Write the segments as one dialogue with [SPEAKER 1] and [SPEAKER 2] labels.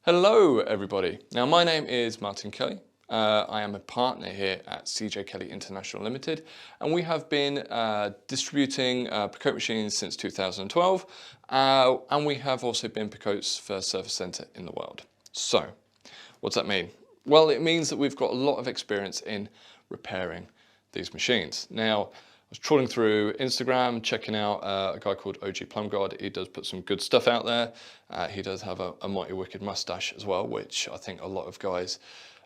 [SPEAKER 1] Hello everybody. Now my name is Martin Kelly. I am a partner here at CJ Kelly International Limited, and we have been distributing Picote machines since 2012, and we have also been Picote's first service centre in the world. So what's that mean? Well, it means that we've got a lot of experience in repairing these machines. Now, I was trawling through Instagram, checking out a guy called OG Plum God. He does put some good stuff out there. He does have a mighty wicked mustache as well, which I think a lot of guys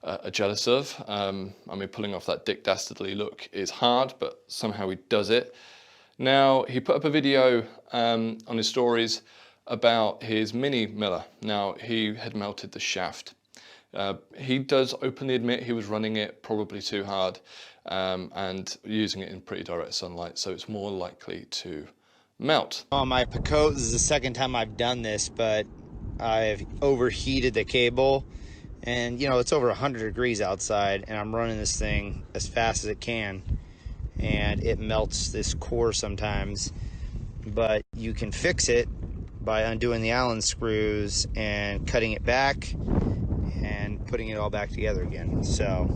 [SPEAKER 1] are jealous of. I mean, pulling off that Dick Dastardly look is hard, but somehow he does it. Now, he put up a video on his stories about his mini miller. Now, he had melted the shaft. He does openly admit he was running it probably too hard and using it in pretty direct sunlight, so it's more likely to melt.
[SPEAKER 2] On my Picote, this is the second time I've done this, but I've overheated the cable, and you know, it's over 100 degrees outside, and I'm running this thing as fast as it can, and it melts this core sometimes. But you can fix it by undoing the Allen screws and cutting it back and putting it all back together again. So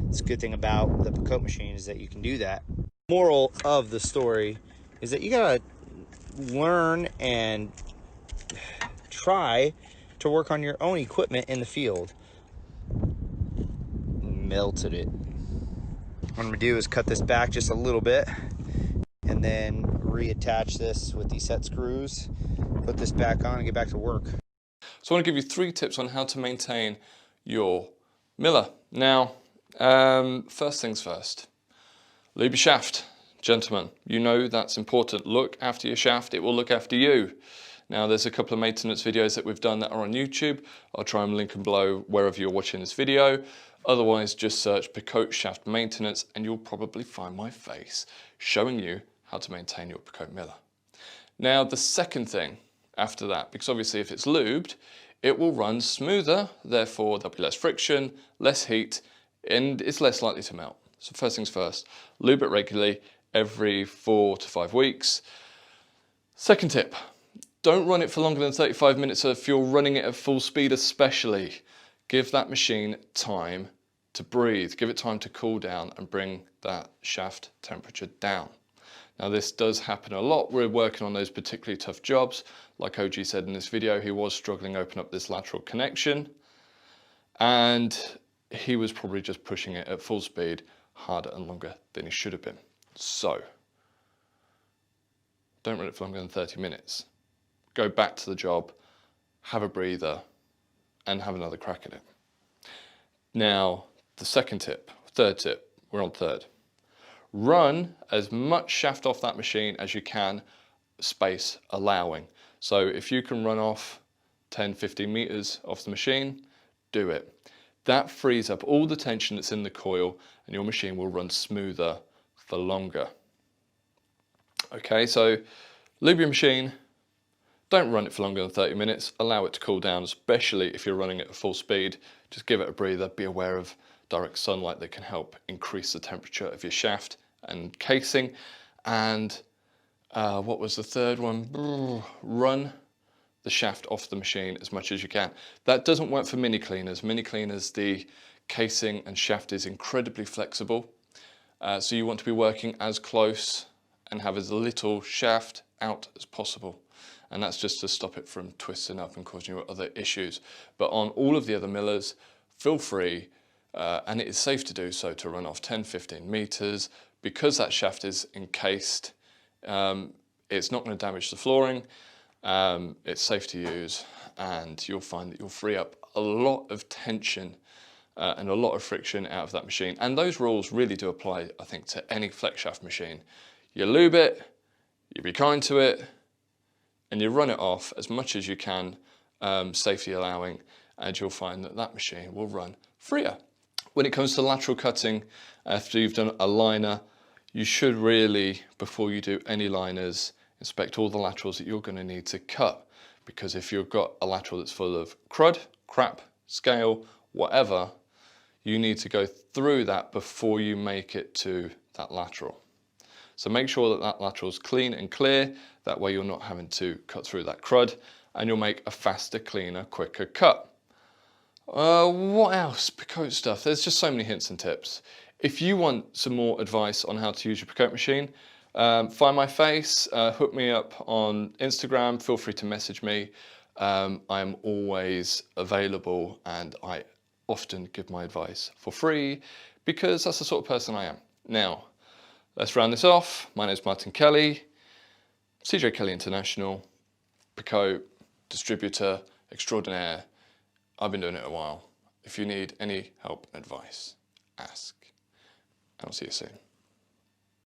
[SPEAKER 2] it's a good thing about the Picote machine is that you can do that. Moral of the story is that you gotta learn and try to work on your own equipment in the field. Melted it. What I'm gonna do is cut this back just a little bit and then reattach this with these set screws, put this back on and get back to work.
[SPEAKER 1] So I want to give you 3 tips on how to maintain your miller. Now, first things first, lube your shaft. Gentlemen, you know that's important. Look after your shaft, it will look after you. Now, there's a couple of maintenance videos that we've done that are on YouTube. I'll try and link them below wherever you're watching this video. Otherwise, just search Picote shaft maintenance and you'll probably find my face showing you how to maintain your Picote miller. Now, the second thing after that, because obviously if it's lubed, it will run smoother, therefore there'll be less friction, less heat, and it's less likely to melt. So first things first, lube it regularly every 4 to 5 weeks. Second tip, don't run it for longer than 35 minutes if you're running it at full speed especially. Give that machine time to breathe, give it time to cool down and bring that shaft temperature down. Now this does happen a lot. We're working on those particularly tough jobs. Like OG said in this video, he was struggling to open up this lateral connection and he was probably just pushing it at full speed harder and longer than he should have been. So don't run it for longer than 30 minutes. Go back to the job, have a breather and have another crack at it. Now the third tip, we're on third. Run as much shaft off that machine as you can, space allowing. So if you can run off 10-15 meters off the machine, do it. That frees up all the tension that's in the coil and your machine will run smoother for longer. Okay, so lube your machine, don't run it for longer than 30 minutes, allow it to cool down, especially if you're running it at full speed. Just give it a breather, be aware of direct sunlight that can help increase the temperature of your shaft and casing. And what was the third one? Run the shaft off the machine as much as you can. That doesn't work for mini cleaners. Mini cleaners, the casing and shaft is incredibly flexible. So you want to be working as close and have as little shaft out as possible. And that's just to stop it from twisting up and causing you other issues. But on all of the other millers, feel free, and it is safe to do so, to run off 10-15 meters. Because that shaft is encased, it's not going to damage the flooring, it's safe to use, and you'll find that you'll free up a lot of tension and a lot of friction out of that machine. And those rules really do apply, I think, to any flex shaft machine. You lube it, you be kind to it, and you run it off as much as you can, safety allowing, and you'll find that that machine will run freer. When it comes to lateral cutting, after you've done a liner, you should really, before you do any liners, inspect all the laterals that you're going to need to cut. Because if you've got a lateral that's full of crud, crap, scale, whatever, you need to go through that before you make it to that lateral. So make sure that that lateral is clean and clear. That way you're not having to cut through that crud and you'll make a faster, cleaner, quicker cut. What else? Picote stuff. There's just so many hints and tips. If you want some more advice on how to use your Picote machine, find my face, hook me up on Instagram, feel free to message me. I'm always available and I often give my advice for free because that's the sort of person I am. Now, let's round this off. My name is Martin Kelly, CJ Kelly International, Picote, distributor extraordinaire. I've been doing it a while. If you need any help and advice, ask. And I'll see you soon.